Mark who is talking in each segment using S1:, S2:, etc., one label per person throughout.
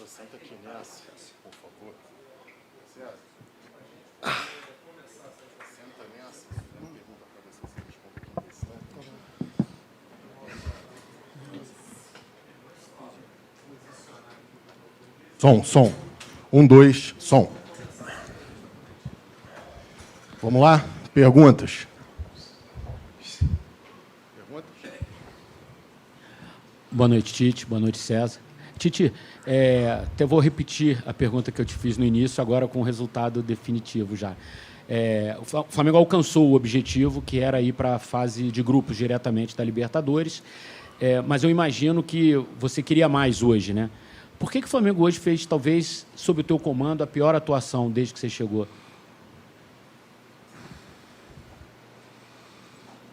S1: Senta aqui nessa, por favor. César. Senta nessa. Uma pergunta para você, você responde aqui. Som. 1, 2, som. Vamos lá? Perguntas?
S2: Boa noite, Tite. Boa noite, César. Tite, até vou repetir a pergunta que eu te fiz no início, agora com o resultado definitivo já. O Flamengo alcançou o objetivo, que era ir para a fase de grupos diretamente da Libertadores, mas eu imagino que você queria mais hoje, né? Por que o Flamengo hoje fez, talvez, sob o teu comando, a pior atuação desde que você chegou?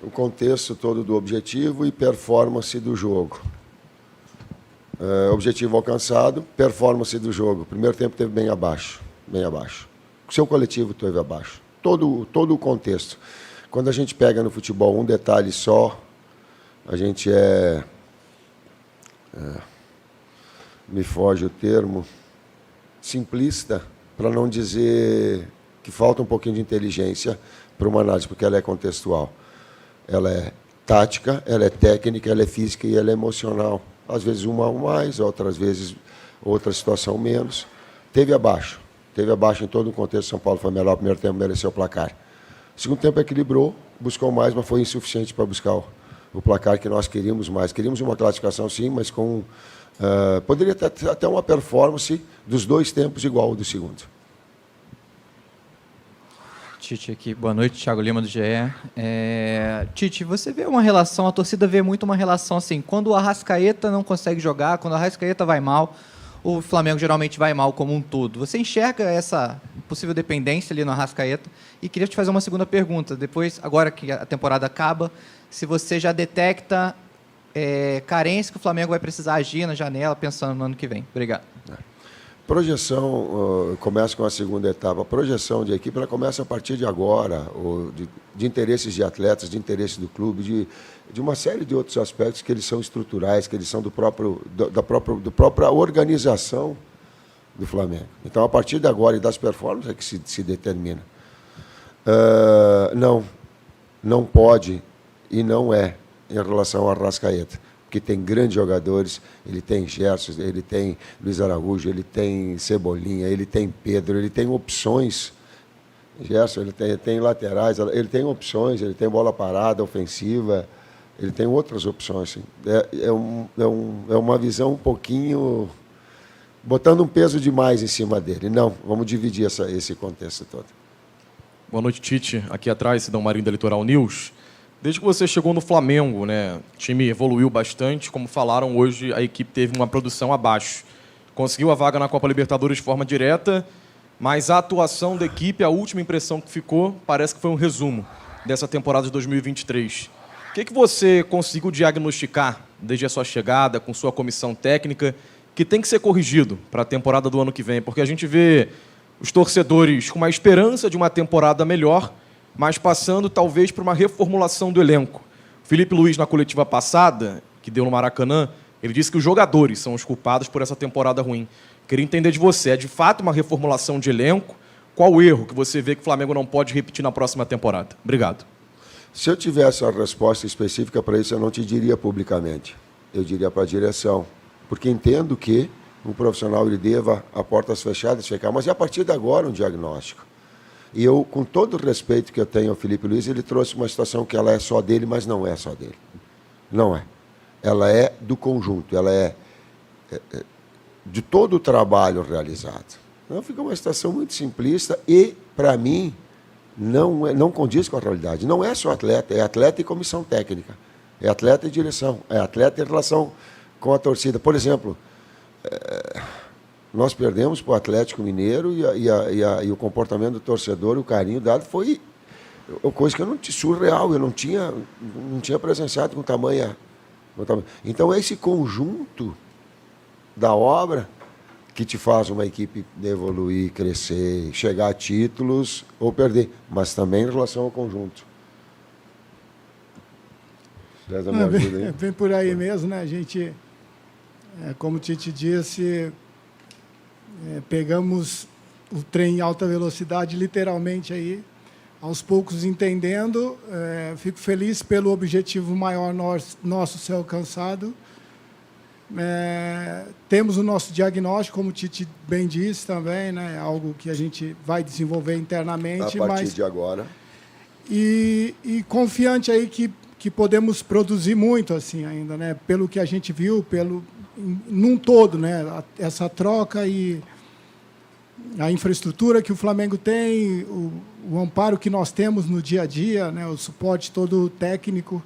S3: O contexto todo do objetivo e performance do jogo. Objetivo alcançado, performance do jogo. Primeiro tempo teve bem abaixo. O seu coletivo teve abaixo. Todo o contexto. Quando a gente pega no futebol um detalhe só, a gente me foge o termo, simplista, para não dizer que falta um pouquinho de inteligência para uma análise, porque ela é contextual. Ela é tática, ela é técnica, ela é física e ela é emocional. Às vezes uma mais, outras vezes outra situação menos. Teve abaixo em todo o contexto. São Paulo foi melhor, o primeiro tempo mereceu o placar. O segundo tempo equilibrou, buscou mais, mas foi insuficiente para buscar o placar que nós queríamos mais. Queríamos uma classificação, sim, mas com poderia ter até uma performance dos dois tempos igual ao do segundo.
S4: Tite aqui, boa noite, Thiago Lima do GE. Tite, você vê uma relação, a torcida vê muito uma relação assim, quando o Arrascaeta não consegue jogar, quando o Arrascaeta vai mal, o Flamengo geralmente vai mal como um todo. Você enxerga essa possível dependência ali no Arrascaeta? E queria te fazer uma segunda pergunta, depois, agora que a temporada acaba, se você já detecta carência que o Flamengo vai precisar agir na janela, pensando no ano que vem. Obrigado.
S3: Projeção, começa com a segunda etapa. A projeção de equipe ela começa a partir de agora, de interesses de atletas, de interesse do clube, de uma série de outros aspectos que eles são estruturais, que eles são da própria organização do Flamengo. Então, a partir de agora e das performances é que se determina. Não pode e não é em relação ao Arrascaeta, que tem grandes jogadores, ele tem Gerson, ele tem Luiz Araújo, ele tem Cebolinha, ele tem Pedro, ele tem opções. Gerson, ele tem laterais, ele tem opções, ele tem bola parada, ofensiva, ele tem outras opções. Assim. É uma visão um pouquinho botando um peso demais em cima dele. Não, vamos dividir esse contexto todo.
S5: Boa noite, Tite. Aqui atrás, Sidão Marinho da Litoral News. Desde que você chegou no Flamengo, né, o time evoluiu bastante. Como falaram hoje, a equipe teve uma produção abaixo. Conseguiu a vaga na Copa Libertadores de forma direta, mas a atuação da equipe, a última impressão que ficou, parece que foi um resumo dessa temporada de 2023. O que você conseguiu diagnosticar desde a sua chegada, com sua comissão técnica, que tem que ser corrigido para a temporada do ano que vem? Porque a gente vê os torcedores com uma esperança de uma temporada melhor, mas passando talvez por uma reformulação do elenco. O Felipe Luiz, na coletiva passada, que deu no Maracanã, ele disse que os jogadores são os culpados por essa temporada ruim. Queria entender de você, é de fato uma reformulação de elenco? Qual o erro que você vê que o Flamengo não pode repetir na próxima temporada? Obrigado.
S3: Se eu tivesse uma resposta específica para isso, eu não te diria publicamente. Eu diria para a direção. Porque entendo que um profissional ele deva a portas fechadas ficar, mas é a partir de agora um diagnóstico. E eu, com todo o respeito que eu tenho ao Felipe Luiz, ele trouxe uma situação que ela é só dele, mas não é só dele. Não é. Ela é do conjunto, ela é de todo o trabalho realizado. Então fica uma situação muito simplista e, para mim, não condiz com a realidade. Não é só atleta, é atleta e comissão técnica. É atleta e direção, é atleta em relação com a torcida. Por exemplo, nós perdemos para o Atlético Mineiro e o comportamento do torcedor, o carinho dado foi coisa que eu não surreal, eu não tinha presenciado com tamanha. Então é esse conjunto da obra que te faz uma equipe evoluir, crescer, chegar a títulos ou perder, mas também em relação ao conjunto. César, me ajuda aí.
S6: Vem por aí mesmo, né? A gente, como o Tite disse, Pegamos o trem em alta velocidade, literalmente, aí, aos poucos entendendo. Fico feliz pelo objetivo maior nosso ser alcançado. Temos o nosso diagnóstico, como o Tite bem disse também, né? Algo que a gente vai desenvolver internamente.
S3: A partir de agora.
S6: E confiante aí que podemos produzir muito assim ainda, né? Pelo que a gente viu, num todo, né? Essa troca e a infraestrutura que o Flamengo tem, o amparo que nós temos no dia a dia, né? O suporte todo técnico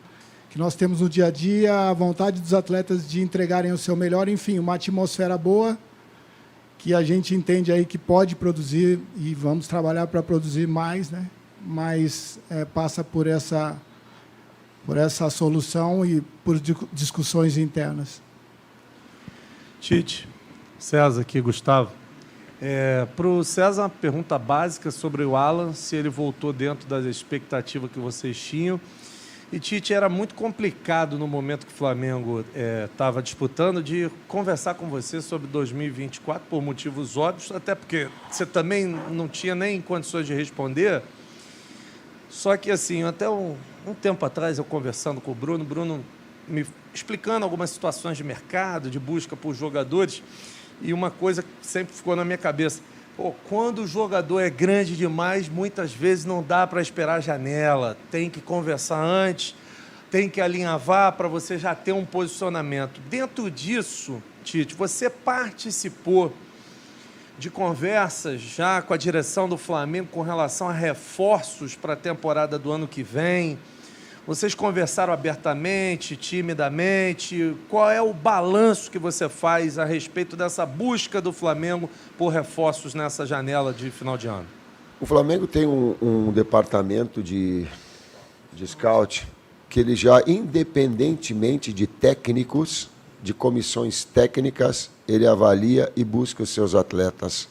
S6: que nós temos no dia a dia, a vontade dos atletas de entregarem o seu melhor, enfim, uma atmosfera boa que a gente entende aí que pode produzir e vamos trabalhar para produzir mais, né? Mas passa por essa solução e por discussões internas.
S7: Tite, César aqui, Gustavo. Para o César, uma pergunta básica sobre o Alan, se ele voltou dentro das expectativas que vocês tinham. E, Tite, era muito complicado no momento que o Flamengo estava disputando de conversar com você sobre 2024 por motivos óbvios, até porque você também não tinha nem condições de responder. Só que, assim, até um tempo atrás, eu conversando com o Bruno me explicando algumas situações de mercado, de busca por jogadores, e uma coisa que sempre ficou na minha cabeça: quando o jogador é grande demais, muitas vezes não dá para esperar a janela, tem que conversar antes, tem que alinhavar para você já ter um posicionamento. Dentro disso, Tite, você participou de conversas já com a direção do Flamengo com relação a reforços para a temporada do ano que vem? Vocês conversaram abertamente, timidamente? Qual é o balanço que você faz a respeito dessa busca do Flamengo por reforços nessa janela de final de ano?
S3: O Flamengo tem um departamento de scout que ele já, independentemente de técnicos, de comissões técnicas, ele avalia e busca os seus atletas,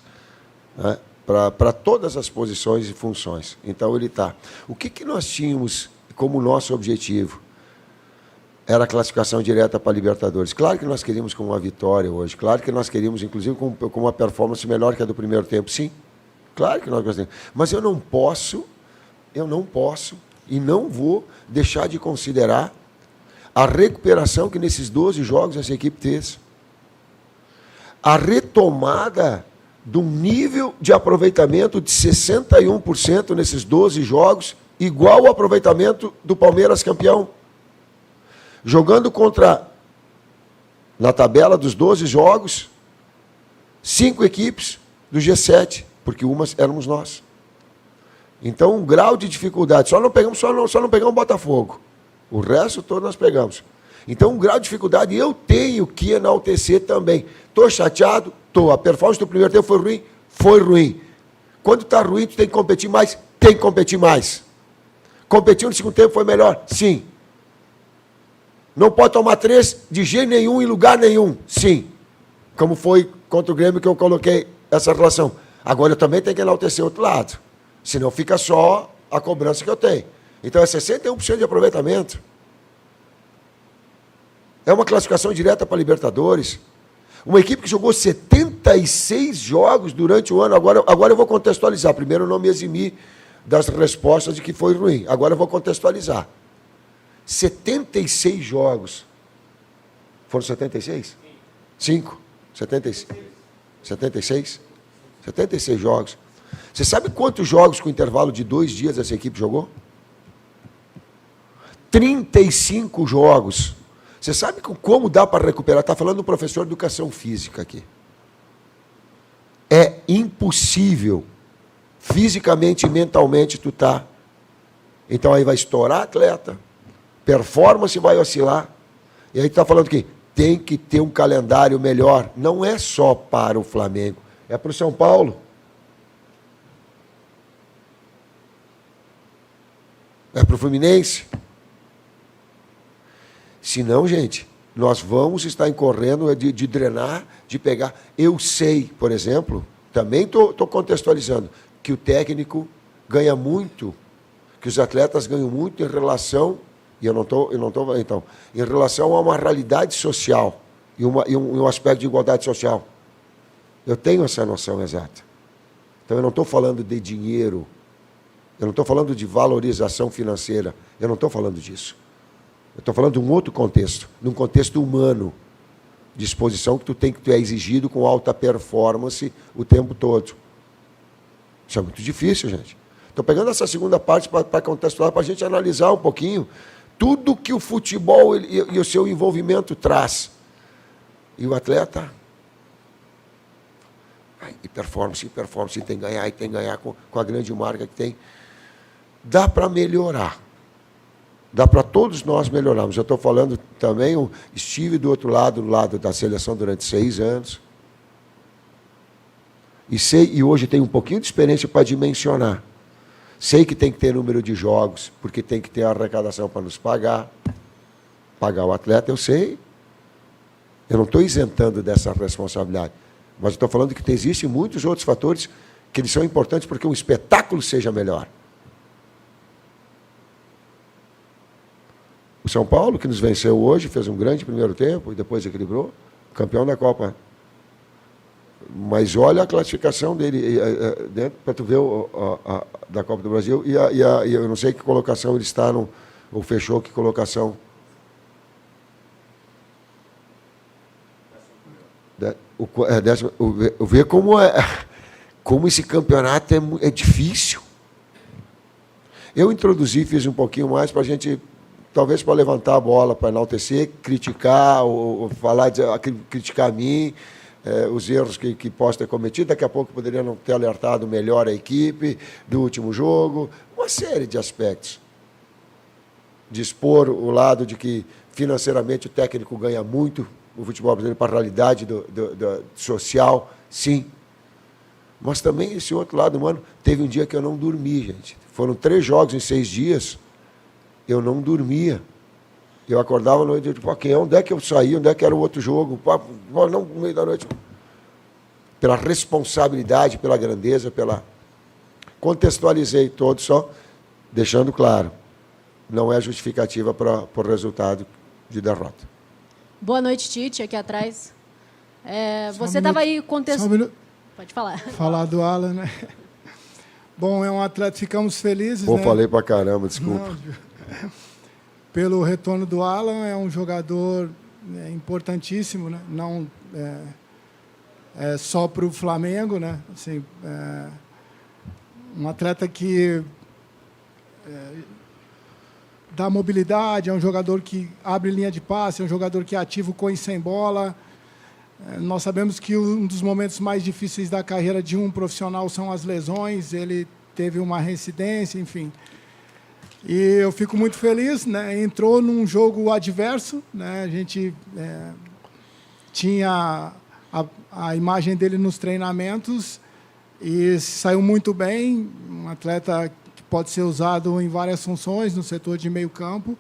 S3: né, para todas as posições e funções. Então, ele está. O que nós tínhamos como nosso objetivo? Era a classificação direta para a Libertadores. Claro que nós queríamos com uma vitória hoje. Claro que nós queríamos, inclusive, com uma performance melhor que a do primeiro tempo. Sim, claro que nós gostamos. Mas eu não posso e não vou deixar de considerar a recuperação que nesses 12 jogos essa equipe fez. A retomada de um nível de aproveitamento de 61% nesses 12 jogos, igual ao aproveitamento do Palmeiras campeão. Jogando na tabela dos 12 jogos, 5 equipes do G7, porque umas éramos nós. Então, um grau de dificuldade. Só não pegamos Botafogo. O resto todo nós pegamos. Então, um grau de dificuldade eu tenho que enaltecer também. Estou chateado? Estou. A performance do primeiro tempo foi ruim? Foi ruim. Quando está ruim, tu tem que competir mais? Tem que competir mais. Competir no segundo tempo foi melhor? Sim. Não pode tomar 3 de jeito nenhum, em lugar nenhum? Sim. Como foi contra o Grêmio que eu coloquei essa relação. Agora eu também tenho que enaltecer o outro lado. Senão fica só a cobrança que eu tenho. Então é 61% de aproveitamento. É uma classificação direta para a Libertadores. Uma equipe que jogou 76 jogos durante o ano. Agora eu vou contextualizar. Primeiro eu não me eximi das respostas de que foi ruim. Agora eu vou contextualizar. 76 jogos. Foram 76? 5? 76? 76? 76 jogos. Você sabe quantos jogos com intervalo de 2 dias essa equipe jogou? 35 jogos. Você sabe como dá para recuperar? Está falando do professor de educação física aqui. É impossível. Fisicamente e mentalmente tu tá. Então aí vai estourar atleta. Performance vai oscilar. E aí tu está falando que tem que ter um calendário melhor. Não é só para o Flamengo. É para o São Paulo. É para o Fluminense. Senão, gente, nós vamos estar incorrendo de drenar, de pegar. Eu sei, por exemplo, também estou contextualizando, que o técnico ganha muito, que os atletas ganham muito em relação, e eu não estou, então, em relação a uma realidade social e um aspecto de igualdade social. Eu tenho essa noção exata. Então, eu não estou falando de dinheiro, eu não estou falando de valorização financeira, eu não estou falando disso. Eu estou falando de um outro contexto, de um contexto humano, de exposição que tu é exigido com alta performance o tempo todo. Isso é muito difícil, gente. Estou pegando essa segunda parte para contextualizar, para a gente analisar um pouquinho tudo que o futebol e o seu envolvimento traz. E o atleta... E performance, tem que ganhar com a grande marca que tem. Dá para melhorar. Dá para todos nós melhorarmos. Eu estou falando também, eu estive do outro lado, do lado da seleção durante 6 anos. E hoje tenho um pouquinho de experiência para dimensionar. Sei que tem que ter número de jogos, porque tem que ter arrecadação para nos pagar. Pagar o atleta, eu sei. Eu não estou isentando dessa responsabilidade. Mas estou falando que existem muitos outros fatores que eles são importantes para que um espetáculo seja melhor. O São Paulo, que nos venceu hoje, fez um grande primeiro tempo e depois equilibrou, campeão da Copa. Mas olha a classificação dele para tu ver da Copa do Brasil e eu não sei que colocação ele está, ou fechou que colocação. Ver como esse campeonato é difícil. Eu introduzi, fiz um pouquinho mais para a gente, talvez para levantar a bola, para enaltecer, criticar, ou falar, criticar a mim, os erros que posso ter cometido. Daqui a pouco poderia não ter alertado melhor a equipe do último jogo. Uma série de aspectos. De expor o lado de que financeiramente o técnico ganha muito, o futebol brasileiro, para a realidade do social, sim. Mas também esse outro lado, mano, teve um dia que eu não dormi, gente. Foram 3 jogos em 6 dias, eu não dormia. Eu acordava à noite, tipo, onde é que eu saí, onde é que era o outro jogo? Não, no meio da noite. Pela responsabilidade, pela grandeza, contextualizei todo, só deixando claro, não é justificativa para o resultado de derrota.
S8: Boa noite, Tite, aqui atrás. Você estava aí contextualizando... Pode falar.
S6: Falar do Alan, né? Bom, é um atleta, ficamos felizes.
S3: Pô,
S6: né?
S3: Falei pra caramba, desculpa.
S6: Não, pelo retorno do Alan, é um jogador importantíssimo, né? Não só para o Flamengo, né? Assim, um atleta que dá mobilidade, é um jogador que abre linha de passe, é um jogador que é ativo com e sem bola. Nós sabemos que um dos momentos mais difíceis da carreira de um profissional são as lesões. Ele teve uma reincidência, enfim. E eu fico muito feliz, né? Entrou num jogo adverso, né? A gente tinha a imagem dele nos treinamentos e saiu muito bem. Um atleta que pode ser usado em várias funções no setor de meio campo.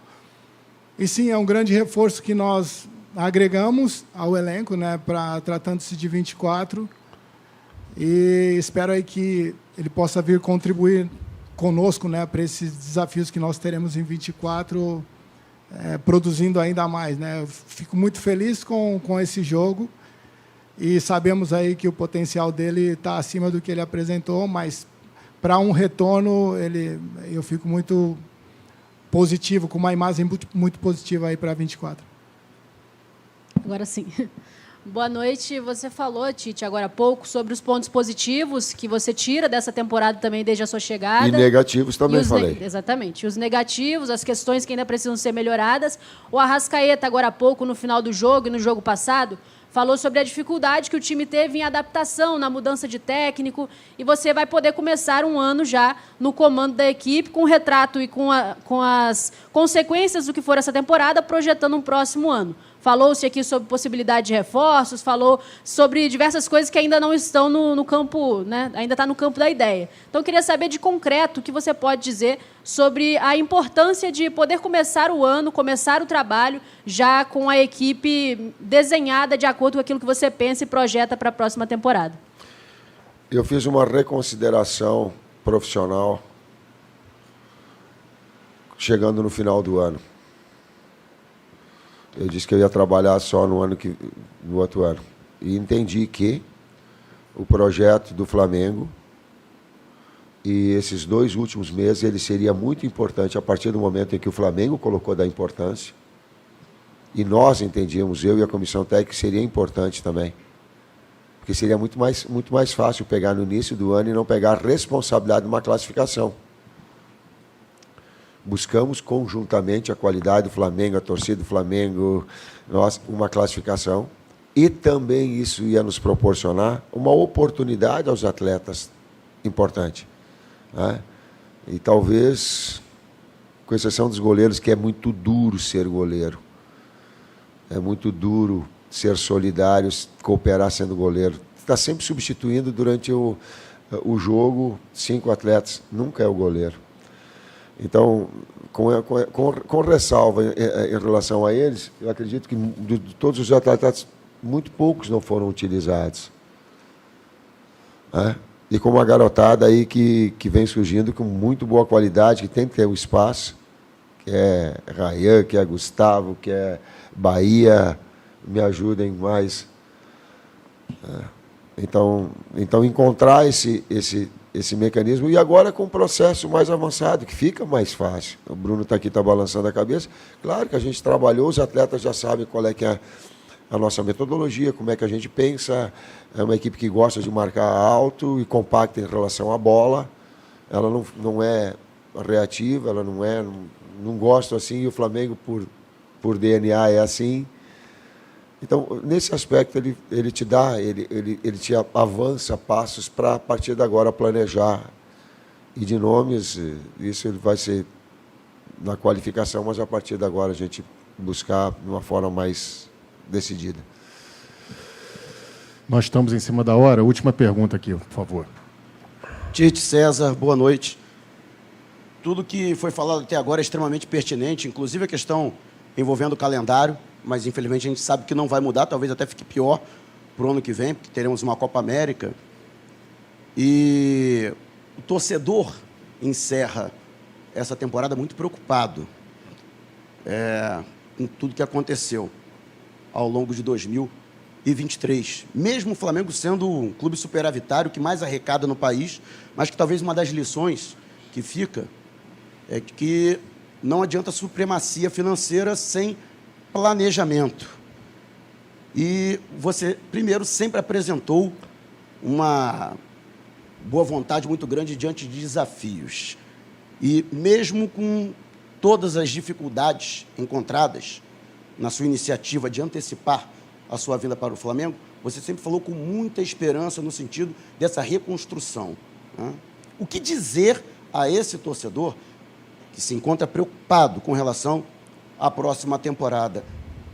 S6: E sim, é um grande reforço que nós agregamos ao elenco, né, tratando-se de 24, e espero aí que ele possa vir contribuir conosco, né, para esses desafios que nós teremos em 24, produzindo ainda mais, né. Eu fico muito feliz com esse jogo e sabemos aí que o potencial dele está acima do que ele apresentou, mas para um retorno eu fico muito positivo, com uma imagem muito positiva aí para 24.
S8: Agora sim. Boa noite. Você falou, Tite, agora há pouco, sobre os pontos positivos que você tira dessa temporada também desde a sua chegada.
S3: E negativos também falei.
S8: Exatamente. Os negativos, as questões que ainda precisam ser melhoradas. O Arrascaeta, agora há pouco, no final do jogo e no jogo passado, falou sobre a dificuldade que o time teve em adaptação, na mudança de técnico, e você vai poder começar um ano já no comando da equipe, com o retrato e com as consequências do que for essa temporada, projetando um próximo ano. Falou-se aqui sobre possibilidade de reforços, falou sobre diversas coisas que ainda não estão no campo, né? Ainda está no campo da ideia. Então, eu queria saber de concreto o que você pode dizer sobre a importância de poder começar o ano, começar o trabalho, já com a equipe desenhada de acordo com aquilo que você pensa e projeta para a próxima temporada.
S3: Eu fiz uma reconsideração profissional chegando no final do ano. Eu disse que eu ia trabalhar só no outro ano. E entendi que o projeto do Flamengo, e esses 2 últimos meses ele seria muito importante a partir do momento em que o Flamengo colocou da importância, e nós entendíamos, eu e a comissão técnica, que seria importante também, porque seria muito mais fácil pegar no início do ano e não pegar a responsabilidade de uma classificação. Buscamos conjuntamente a qualidade do Flamengo, a torcida do Flamengo, nós, uma classificação, e também isso ia nos proporcionar uma oportunidade aos atletas importante, né? E talvez, com exceção dos goleiros, que é muito duro ser goleiro, é muito duro ser solidário, cooperar sendo goleiro. Está sempre substituindo durante o jogo 5 atletas, nunca é o goleiro. Então, com ressalva em relação a eles, eu acredito que de todos os atletas, muito poucos não foram utilizados, né? E com uma garotada aí que vem surgindo com muito boa qualidade, que tem que ter um espaço, que é Rayan, que é Gustavo, que é Bahia, me ajudem mais. Então encontrar esse mecanismo, e agora com um processo mais avançado, que fica mais fácil. O Bruno está aqui, está balançando a cabeça. Claro que a gente trabalhou, os atletas já sabem qual é que é a nossa metodologia, como é que a gente pensa. É uma equipe que gosta de marcar alto e compacta em relação à bola. Ela não é reativa, ela não gosta assim, e o Flamengo, por DNA, é assim. Então, nesse aspecto, ele te dá, ele te avança passos para, a partir de agora, planejar. E de nomes, isso ele vai ser na qualificação, mas a partir de agora a gente buscar de uma forma mais decidida.
S1: Nós estamos em cima da hora. Última pergunta aqui, por favor.
S9: Tite, César, boa noite. Tudo que foi falado até agora é extremamente pertinente, inclusive a questão envolvendo o calendário, mas infelizmente a gente sabe que não vai mudar, talvez até fique pior para o ano que vem, porque teremos uma Copa América. E o torcedor encerra essa temporada muito preocupado com tudo que aconteceu ao longo de 2023. Mesmo o Flamengo sendo um clube superavitário que mais arrecada no país, mas que talvez uma das lições que fica é que não adianta supremacia financeira sem planejamento. E você, primeiro, sempre apresentou uma boa vontade muito grande diante de desafios. E mesmo com todas as dificuldades encontradas na sua iniciativa de antecipar a sua vinda para o Flamengo, você sempre falou com muita esperança no sentido dessa reconstrução, né? O que dizer a esse torcedor que se encontra preocupado com relação à próxima temporada?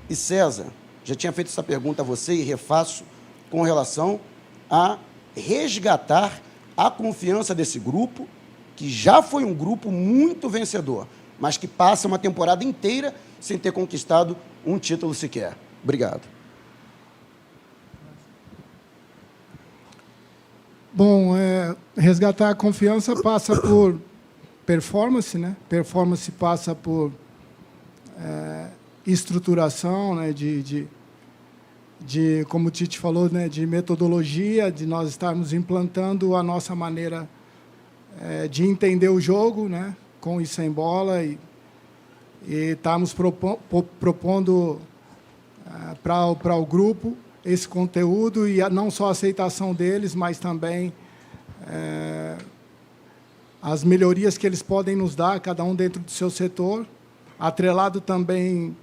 S9: E César, já tinha feito essa pergunta a você e refaço com relação a resgatar a confiança desse grupo, que já foi um grupo muito vencedor, mas que passa uma temporada inteira sem ter conquistado um título sequer. Obrigado.
S6: Bom, resgatar a confiança passa por performance, né? Performance passa por estruturação, né? De como o Tite falou, né? De metodologia, de nós estarmos implantando a nossa maneira de entender o jogo, né? Com e sem bola, e estarmos propondo para o grupo esse conteúdo, e não só a aceitação deles, mas também as melhorias que eles podem nos dar, cada um dentro do seu setor, atrelado também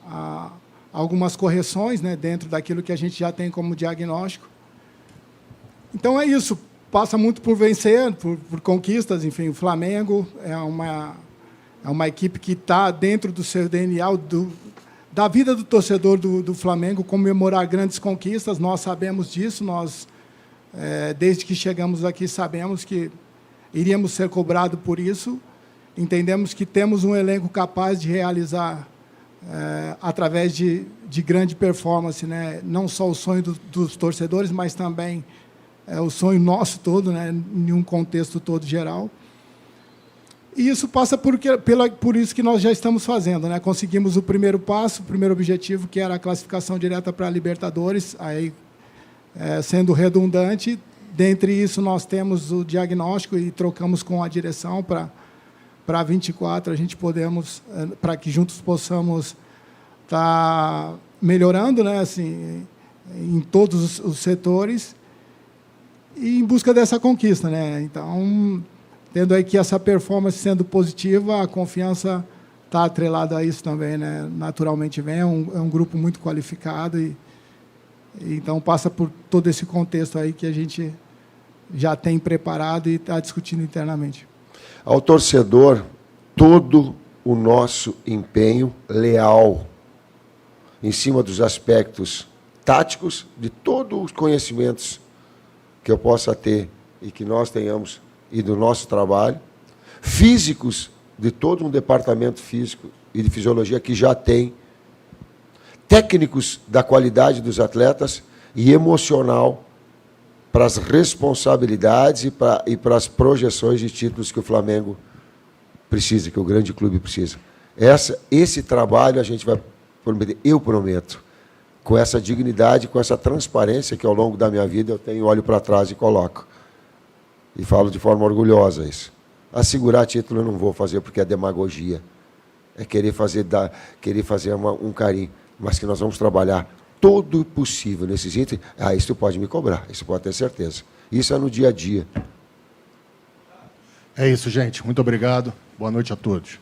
S6: a algumas correções, né, dentro daquilo que a gente já tem como diagnóstico. Então, é isso. Passa muito por vencer, por conquistas. Enfim, o Flamengo é uma equipe que está dentro do seu DNA, da vida do torcedor do Flamengo, comemorar grandes conquistas. Nós sabemos disso. Nós, desde que chegamos aqui, sabemos que iríamos ser cobrados por isso. Entendemos que temos um elenco capaz de realizar, através de grande performance, né, não só o sonho dos torcedores, mas também o sonho nosso todo, né, em um contexto todo geral. E isso passa por isso que nós já estamos fazendo, né? Conseguimos o primeiro passo, o primeiro objetivo, que era a classificação direta para a Libertadores. Aí sendo redundante, dentre isso nós temos o diagnóstico e trocamos com a direção para 24 a gente podemos, para que juntos possamos estar melhorando, né, assim, em todos os setores e em busca dessa conquista, né? Então, tendo aí que essa performance sendo positiva, a confiança está atrelada a isso também, né? Naturalmente vem, é um grupo muito qualificado e então passa por todo esse contexto aí que a gente já tem preparado e está discutindo internamente.
S3: Ao torcedor, todo o nosso empenho leal em cima dos aspectos táticos, de todos os conhecimentos que eu possa ter e que nós tenhamos e do nosso trabalho, físicos, de todo um departamento físico e de fisiologia que já tem, técnicos da qualidade dos atletas e emocional para as responsabilidades e para as projeções de títulos que o Flamengo precisa, que o grande clube precisa. Esse trabalho a gente vai prometer, eu prometo, com essa dignidade, com essa transparência que ao longo da minha vida eu tenho, olho para trás e coloco. E falo de forma orgulhosa isso. Assegurar título eu não vou fazer porque é demagogia. É querer fazer um carinho. Mas que nós vamos trabalhar todo o possível nesses itens. Isso pode me cobrar, isso pode ter certeza. Isso é no dia a dia.
S1: É isso, gente. Muito obrigado. Boa noite a todos.